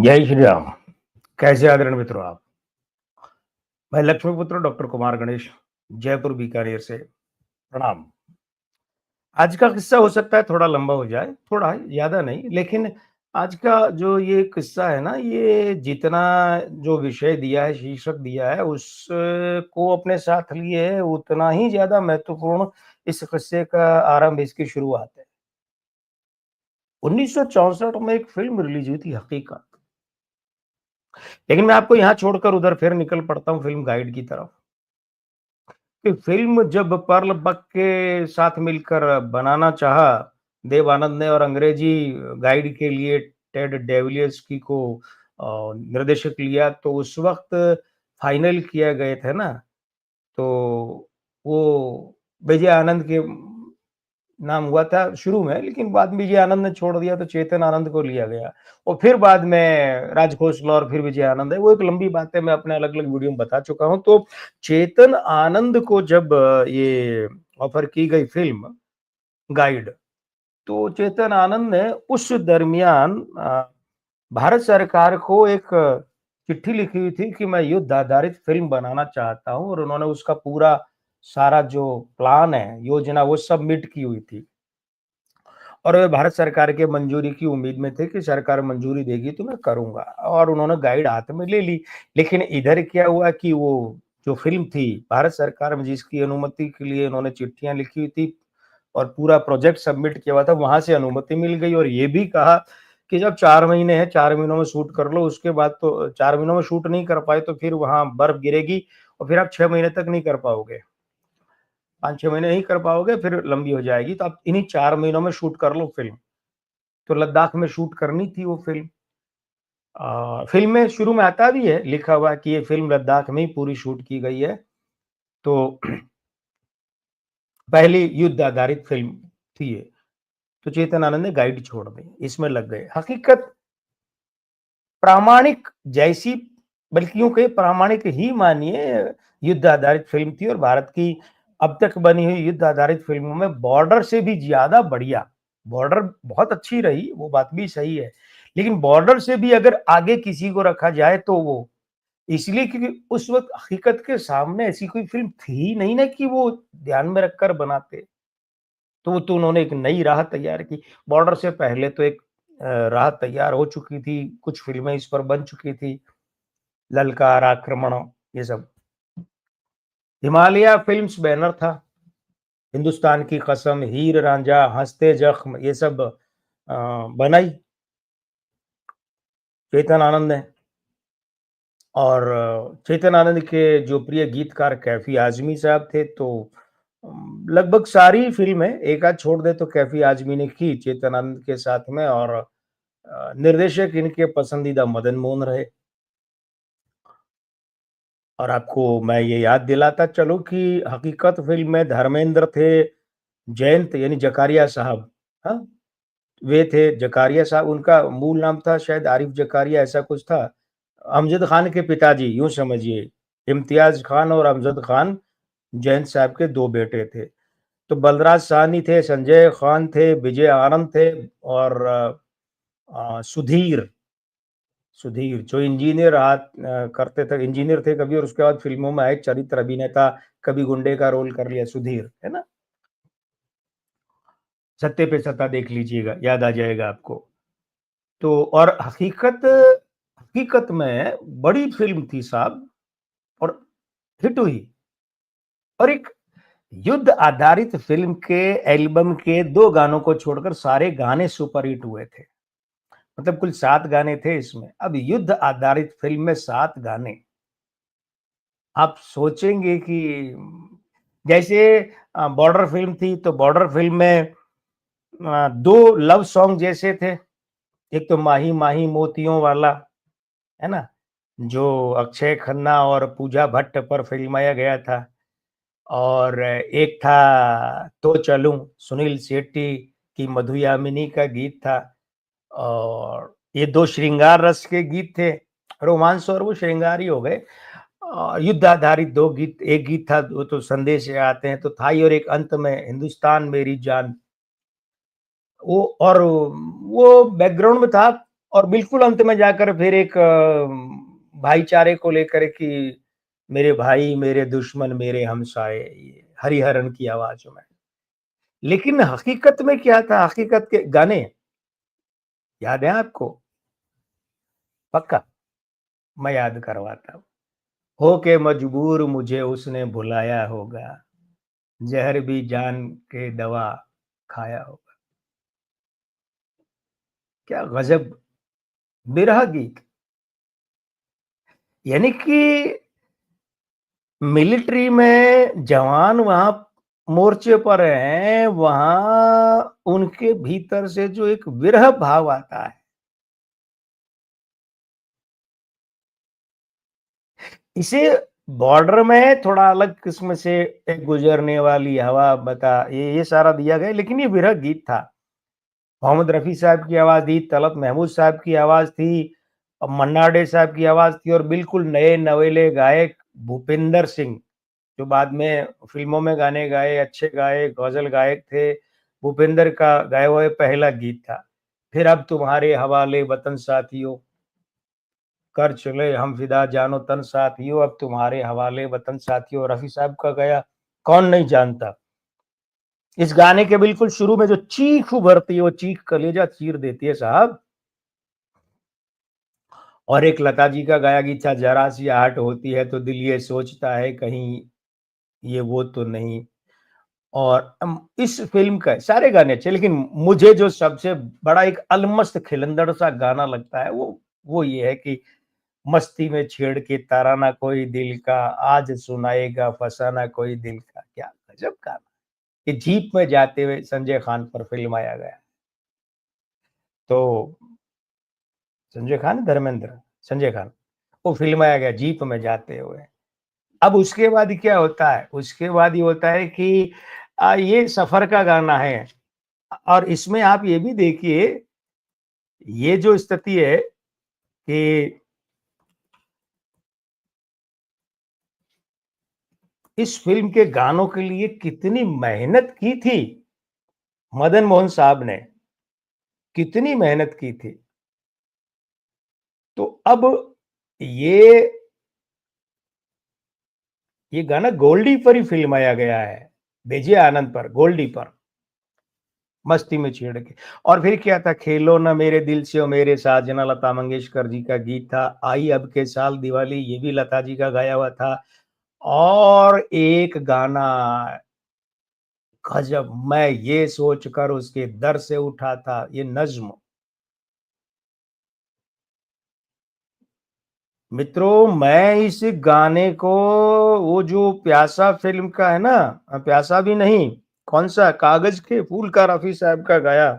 जय श्री राम। कैसे आदरणीय मित्रों आप? मैं लक्ष्मीपुत्र डॉक्टर कुमार गणेश, जयपुर बीकानेर से प्रणाम। आज का किस्सा हो सकता है थोड़ा लंबा हो जाए, थोड़ा ज़्यादा नहीं, लेकिन आज का जो ये किस्सा है ना, ये जितना जो विषय दिया है, शीर्षक दिया है, उसको अपने साथ लिए है, उतना ही ज़्यादा महत्वपूर्ण इस किस्से का आरंभ, इसकी शुरुआत है। 1964 में एक फ़िल्म रिलीज़ हुई थी, हकीकत। लेकिन मैं आपको यहाँ छोड़कर उधर फिर निकल पड़ता हूँ फ़िल्म गाइड की तरफ। कि फ़िल्म जब पर्ल बक के साथ मिलकर बनाना चाहा, देव आनंद ने और अंग्रेज़ी गाइड के लिए टेड डेविलियर्स को निर्देशक लिया, तो उस वक़्त फाइनल किया गए थे ना, तो वो विजय आनंद के नाम हुआ था शुरू में, लेकिन बाद में विजय आनंद ने छोड़ दिया तो चेतन आनंद को लिया गया और फिर बाद में राज खोसला और फिर विजय आनंद है। वो एक लंबी बात है, मैं अपने अलग-अलग वीडियो में बता चुका हूँ। तो चेतन आनंद को जब ये ऑफ़र की गई फ़िल्म गाइड, तो चेतन आनंद ने उस दरमियान भारत सरकार को एक चिट्ठी लिखी हुई थी कि मैं युद्ध आधारित फ़िल्म बनाना चाहता हूँ और उन्होंने उसका पूरा सारा जो प्लान है, योजना वो सबमिट की हुई थी। और वे भारत सरकार के मंजूरी की उम्मीद में थे कि सरकार मंजूरी देगी तो मैं करूँगा और उन्होंने गाइड हाथ में ले ली। लेकिन इधर क्या हुआ कि वो जो फ़िल्म थी, भारत सरकार में जिसकी अनुमति के लिए उन्होंने चिट्ठियाँ लिखी हुई थी और पूरा प्रोजेक्ट सबमिट किया हुआ था, वहाँ से अनुमति मिल गई और ये भी कहा कि जब 4 महीने हैं, 4 महीनों में शूट कर लो, उसके बाद तो 4 महीनों में शूट नहीं कर पाए तो फिर वहाँ बर्फ गिरेगी और फिर आप 6 महीने तक नहीं कर पाओगे। 5-6 महीने नहीं कर पाओगे, फिर लंबी हो जाएगी, तो आप इन्हीं 4 महीनों में शूट कर लो फ़िल्म। तो लद्दाख में शूट करनी थी वो फ़िल्म। फ़िल्म में शुरू में आता भी है, लिखा हुआ कि ये फ़िल्म लद्दाख में ही पूरी शूट की गई है। तो पहली युद्ध आधारित फ़िल्म थी ये। तो चेतन आनंद ने गाइड छोड़ दी, इसमें लग गए। हकीकत प्रामाणिक जैसी, बल्कि यूँ कहिए प्रामाणिक ही मानिए, युद्ध आधारित फ़िल्म थी और भारत की अब तक बनी हुई युद्ध आधारित फ़िल्मों में बॉर्डर से भी ज़्यादा बढ़िया, बॉर्डर बहुत अच्छी रही, वो बात भी सही है। लेकिन बॉर्डर से भी अगर आगे किसी को रखा जाए तो वो इसलिए क्योंकि उस वक़्त हकीकत के सामने ऐसी कोई फ़िल्म थी ही नहीं ना कि वो ध्यान में रखकर बनाते। तो उन्होंने एक नई राह तैयार की। बॉर्डर से पहले तो एक राह तैयार हो चुकी थी, कुछ फ़िल्में इस पर बन चुकी थी, ललकार, आक्रमण, ये सब। हिमालय फ़िल्म्स बैनर था, हिंदुस्तान की कसम, हीर रांझा, हँसते ज़ख्म, ये सब बनाई चेतन आनंद ने। और चेतन आनंद के जो प्रिय गीतकार कैफ़ी आज़मी साहब थे, तो लगभग सारी फ़िल्में एक आध छोड़ दें तो कैफ़ी आज़मी ने की चेतन आनंद के साथ में और निर्देशक इनके पसंदीदा मदन मोहन रहे। और आपको मैं ये याद दिलाता चलूँ कि हकीकत फ़िल्म में धर्मेंद्र थे, जयंत यानी जकारिया साहब, हाँ? वे थे जकारिया साहब, उनका मूल नाम था शायद आरिफ जकारिया, ऐसा कुछ था। अमजद खान के पिताजी, यूँ समझिए। इम्तियाज़ खान और अमजद खान जैन साहब के 2 बेटे थे। तो बलराज साहनी थे, संजय खान थे, विजय आनंद थे और सुधीर, सुधीर जो इंजीनियर करते थे, इंजीनियर थे कभी और उसके बाद फ़िल्मों में आए चरित्र अभिनेता, कभी गुंडे का रोल कर लिया, सुधीर, है ना? सत्ते पे सत्ता देख लीजिएगा, याद आ जाएगा आपको। तो और हकीकत में बड़ी फ़िल्म थी साहब और हिट हुई और एक युद्ध आधारित फ़िल्म के एल्बम के 2 गानों को छोड़कर सारे गाने सुपर हिट हुए थे। मतलब कुल 7 गाने थे इसमें। अब युद्ध आधारित फ़िल्म में 7 गाने, आप सोचेंगे कि जैसे बॉर्डर फ़िल्म थी, तो बॉर्डर फ़िल्म में 2 लव सॉन्ग जैसे थे। एक तो माही माही मोतियों वाला, है ना? जो अक्षय खन्ना और पूजा भट्ट पर फ़िल्माया गया था। और एक था तो चलूँ, सुनील शेट्टी की मधु यामिनी का गीत था और ये 2 श्रृंगार रस के गीत थे। रोमांस और वो श्रृंगार ही हो गए। युद्ध आधारित 2 गीत, एक गीत था वो तो संदेश आते हैं तो था ही और एक अंत में हिंदुस्तान मेरी जान। वो और वो बैकग्राउंड में था और बिल्कुल अंत में जाकर फिर एक भाईचारे को लेकर कि मेरे भाई, मेरे दुश्मन, मेरे हमसाए, ये हरिहरन की आवाज़ों में। लेकिन हकीकत में क्या था? हकीकत के गाने याद हैं आपको? पक्का? मैं याद करवाता हूँ। हो के मजबूर मुझे उसने बुलाया होगा, ज़हर भी जान के दवा खाया होगा। क्या गज़ब बिरहा गीत! यानी कि मिलिट्री में जवान वहाँ मोर्चे पर हैं, वहाँ उनके भीतर से जो एक विरह भाव आता है, इसे बॉर्डर में थोड़ा अलग किस्म से एक गुजरने वाली हवा बता ये सारा दिया गया, लेकिन ये विरह गीत था। मोहम्मद रफ़ी साहब की आवाज़ थी, तलत महमूद साहब की आवाज़ थी, मन्ना डे साहब की आवाज़ थी और बिल्कुल नए नवेले गायक भूपिंदर सिंह, जो बाद में फ़िल्मों में गाने गाए, अच्छे गाए, गज़ल गायक थे। भूपिंदर का गाया हुआ ये पहला गीत था। फिर अब तुम्हारे हवाले वतन साथियों, कर चले हम फ़िदा जानो तन साथियों, अब तुम्हारे हवाले वतन साथियों, रफ़ी साहब का गाया कौन नहीं जानता। इस गाने के बिल्कुल शुरू में जो चीख उभरती है, वो चीख कलेजा चीर देती है साहब। और एक लता जी का गाया गीत था, ज़रा सी आहट होती है तो दिल ये सोचता है कहीं ये वो तो नहीं। और इस फ़िल्म का सारे गाने अच्छे, लेकिन मुझे जो सबसे बड़ा एक अलमस्त खिलंदड़ सा गाना लगता है, वो ये है कि मस्ती में छेड़ के ताराना कोई दिल का, आज सुनाएगा फसाना कोई दिल का। क्या गज़ब गाना! ये जीप में जाते हुए संजय खान पर फ़िल्माया गया। तो संजय खान, धर्मेंद्र? संजय खान। वो फ़िल्माया गया जीप में जाते हुए। अब उसके बाद क्या होता है? उसके बाद ये होता है कि ये सफ़र का गाना है और इसमें आप ये भी देखिए, ये जो स्थिति है कि इस फ़िल्म के गानों के लिए कितनी मेहनत की थी मदन मोहन साहब ने, कितनी मेहनत की थी। तो अब ये ये गाना गोल्डी पर ही फ़िल्माया गया है, विजय आनंद पर, गोल्डी पर। मस्ती में छेड़ के और फिर क्या था खेलो ना मेरे दिल से ओ मेरे साजना लता मंगेशकर जी का गीत था। आई अब के साल दिवाली ये भी लता जी का गाया हुआ था। और एक गाना गजब मैं ये सोचकर उसके दर से उठा था ये नज्म। मित्रों मैं इस गाने को वो जो प्यासा फ़िल्म का है ना प्यासा भी नहीं कौन-सा कागज़ के फूल का रफ़ी साहब का गाया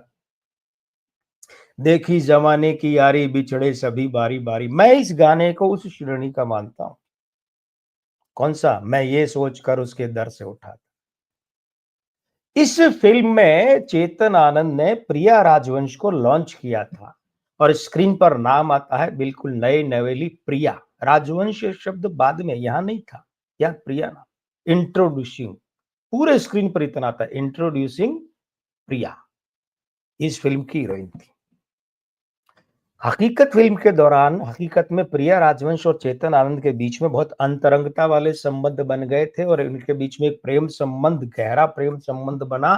देखी ज़माने की यारी बिछड़े सभी बारी-बारी। मैं इस गाने को उस श्रेणी का मानता हूँ। कौन-सा? मैं ये सोचकर उसके दर से उठा। इस फ़िल्म में चेतन आनंद ने प्रिया राजवंश को लॉन्च किया था और स्क्रीन पर नाम आता है बिल्कुल नई नवेली प्रिया। राजवंश शब्द बाद में, यहाँ नहीं था। यह प्रिया नाम। इंट्रोड्यूसिंग पूरे स्क्रीन पर इतना था इंट्रोड्यूसिंग प्रिया। इस फ़िल्म की हीरोइन थी। हकीकत फ़िल्म के दौरान हकीकत में प्रिया राजवंश और चेतन आनंद के बीच में बहुत अंतरंगता वाले संबंध बन गए थे और इनके बीच में एक प्रेम संबंध, गहरा प्रेम संबंध बना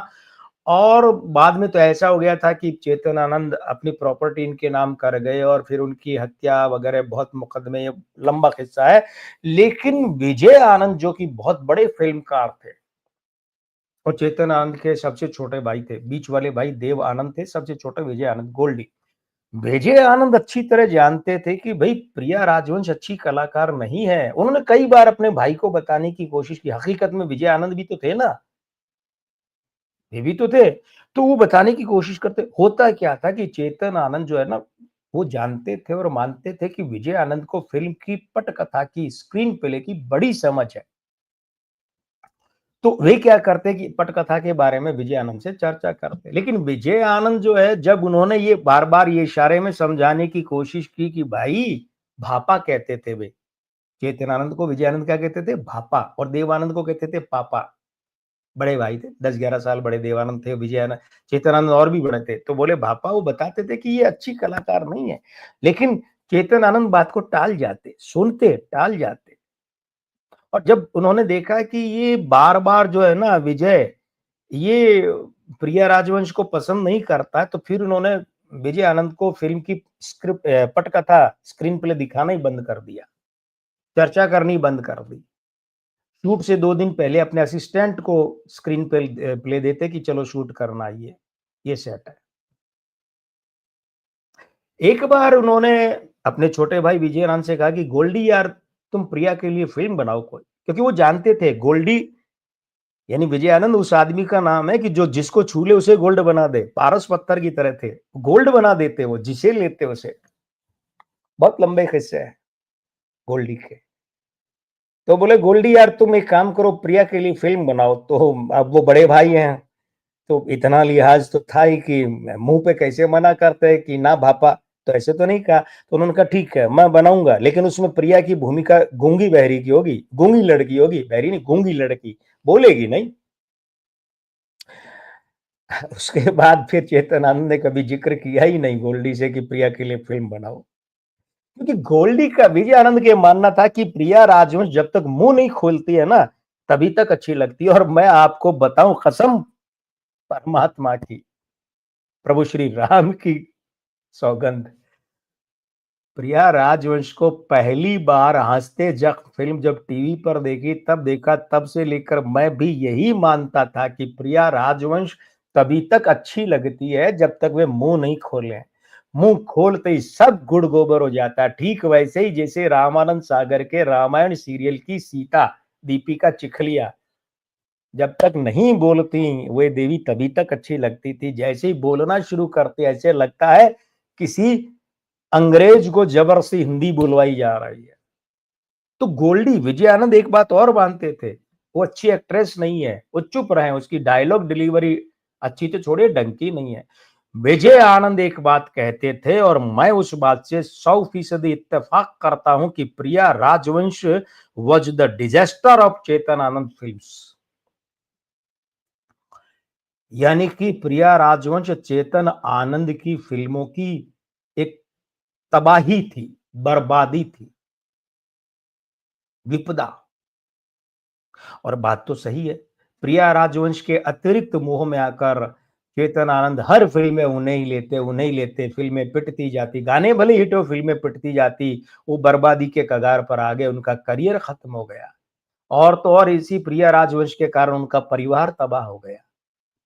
और बाद में तो ऐसा हो गया था कि चेतन आनंद अपनी प्रॉपर्टी इनके नाम कर गए और फिर उनकी हत्या वगैरह बहुत मुकदमे, ये लंबा किस्सा है। लेकिन विजय आनंद जो कि बहुत बड़े फ़िल्मकार थे और चेतन आनंद के सबसे छोटे भाई थे। बीच वाले भाई देव आनंद थे, सबसे छोटे विजय आनंद, गोल्डी। विजय आनंद अच्छी तरह जानते थे कि भई प्रिया राजवंश अच्छी कलाकार नहीं है। उन्होंने कई बार अपने भाई को बताने की कोशिश की। हकीकत में विजय आनंद भी तो थे ना, ये भी तो थे। तो वो बताने की कोशिश करते होता क्या था कि चेतन आनंद जो है ना, वो जानते थे और मानते थे कि विजय आनंद को फ़िल्म की पटकथा की, स्क्रीन प्ले की बड़ी समझ है। तो वे क्या करते कि पटकथा के बारे में विजय आनंद से चर्चा करते। लेकिन विजय आनंद जो है जब उन्होंने ये बार-बार ये इशारे में समझाने की कोशिश की कि भाई भापा कहते थे वे। चेतन आनंद को विजय आनंद क्या कहते थे? भापा और देव आनंद को कहते थे पापा। बड़े भाई थे, 10-11 साल बड़े देवानंद थे, विजयानंद, चेतनानंद और भी बड़े थे। तो बोले पापा वो बताते थे कि ये अच्छी कलाकार नहीं है। लेकिन चेतन आनंद बात को टाल जाते, सुनते, टाल जाते। और जब उन्होंने देखा कि ये बार-बार जो है ना विजय, ये प्रिया राजवंश को पसंद नहीं करता, तो फिर उन्होंने विजय आनंद को फ़िल्म की पटकथा स्क्रीन प्ले दिखाना ही बंद कर दिया, चर्चा करनी बंद कर दी। शूट से 2 दिन पहले अपने असिस्टेंट को स्क्रीन पे प्ले देते कि चलो शूट करना ये सेट है। एक बार उन्होंने अपने छोटे भाई विजय आनंद से कहा कि गोल्डी यार तुम प्रिया के लिए फ़िल्म बनाओ कोई, क्योंकि वो जानते थे गोल्डी यानी विजय आनंद उस आदमी का नाम है कि जो जिसको छू ले उसे गोल्ड बना दे, पारस पत्थर की तरह थे, गोल्ड बना देते वो, जिसे लेते उसे। बहुत लंबे किस्से हैं गोल्डी के। तो बोले गोल्डी यार तुम एक काम करो प्रिया के लिए फ़िल्म बनाओ, तो अब वो बड़े भाई हैं, तो इतना लिहाज तो था ही कि मुँह पे कैसे मना करते हैं कि ना भापा, तो ऐसे तो नहीं कहा। तो उन्होंने कहा ठीक है, मैं बनाऊँगा, लेकिन उसमें प्रिया की भूमिका गूंगी बहरी की होगी, गूंगी लड़की होगी, बहरी नहीं गूंगी लड़की, बोलेगी नहीं। उसके बाद फिर चेतन आनंद ने कभी जिक्र किया ही नहीं गोल्डी से कि प्रिया के लिए फ़िल्म बनाओ। क्योंकि गोल्डी का विजय आनंद के मानना था कि प्रिया राजवंश जब तक मुँह नहीं खोलती है ना, तभी तक अच्छी लगती है। और मैं आपको बताऊँ कसम परमात्मा की, प्रभु श्री राम की सौगंध, प्रिया राजवंश को पहली बार हँसते जब फ़िल्म जब टीवी पर देखी तब देखा, तब से लेकर मैं भी यही मानता था कि प्रिया राजवंश तभी तक अच्छी लगती है जब तक वे मुँह नहीं खोलें। मुँह खोलते ही सब गुड़ गोबर हो जाता है। ठीक वैसे ही जैसे रामानंद सागर के रामायण सीरियल की सीता, दीपिका चिखलिया, जब तक नहीं बोलती वे देवी तभी तक अच्छी लगती थी। जैसे ही बोलना शुरू करते ऐसे लगता है किसी अंग्रेज को जबर से हिंदी बुलवाई जा रही है। तो गोल्डी विजय आनंद एक बात और मानते थे, वो अच्छी एक्ट्रेस नहीं है, वो चुप रहे, उसकी डायलॉग डिलीवरी अच्छी तो छोड़िए ढंग की नहीं है। विजय आनंद एक बात कहते थे और मैं उस बात से 100% इत्तेफाक करता हूं कि प्रिया राजवंश was the disaster of Chetan Anand films. यानी कि प्रिया राजवंश चेतन आनंद की फिल्मों की एक तबाही थी, बर्बादी थी, विपदा। और बात तो सही है। प्रिया राजवंश के अतिरिक्त मोह में आकर चेतन आनंद हर फ़िल्म में उन्हें ही लेते, फ़िल्में पिटती जाती, गाने भले हिट हो, फ़िल्में पिटती जाती, वो बर्बादी के कगार पर आ गए, उनका करियर खत्म हो गया। और तो और इसी प्रिया राजवंश के कारण उनका परिवार तबाह हो गया।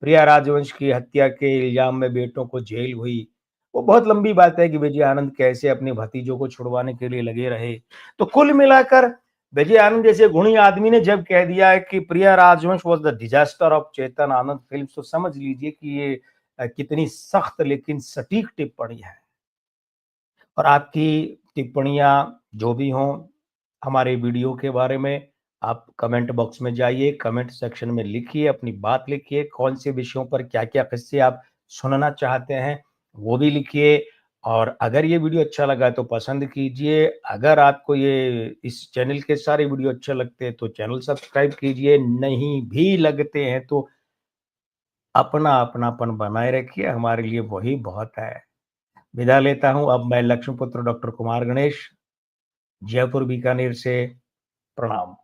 प्रिया राजवंश की हत्या के इल्ज़ाम में बेटों को जेल हुई। वो बहुत लंबी बात है कि विजय आनंद कैसे अपने भतीजों को छुड़वाने के लिए लगे रहे। तो कुल मिलाकर विजय आनंद जैसे गुणी आदमी ने जब कह दिया है कि प्रिया राजवंश was the disaster of Chetan Anand films, तो समझ लीजिए कि ये कितनी सख्त लेकिन सटीक टिप्पणी है। और आपकी टिप्पणियाँ जो भी हों हमारे वीडियो के बारे में, आप कमेंट बॉक्स में जाइए, कमेंट सेक्शन में लिखिए, अपनी बात लिखिए, कौन से विषयों पर क्या-क्या किस्से आप सुनना चाहते हैं, वो भी लिखिए। और अगर ये वीडियो अच्छा लगा तो पसंद कीजिए। अगर आपको ये इस चैनल के सारे वीडियो अच्छे लगते हैं तो चैनल सब्सक्राइब कीजिए, नहीं भी लगते हैं तो अपना अपनापन बनाए रखिए, हमारे लिए वही बहुत है। विदा लेता हूँ, अब मैं लक्ष्मीपुत्र डॉक्टर कुमार गणेश, जयपुर बीकानेर से, प्रणाम।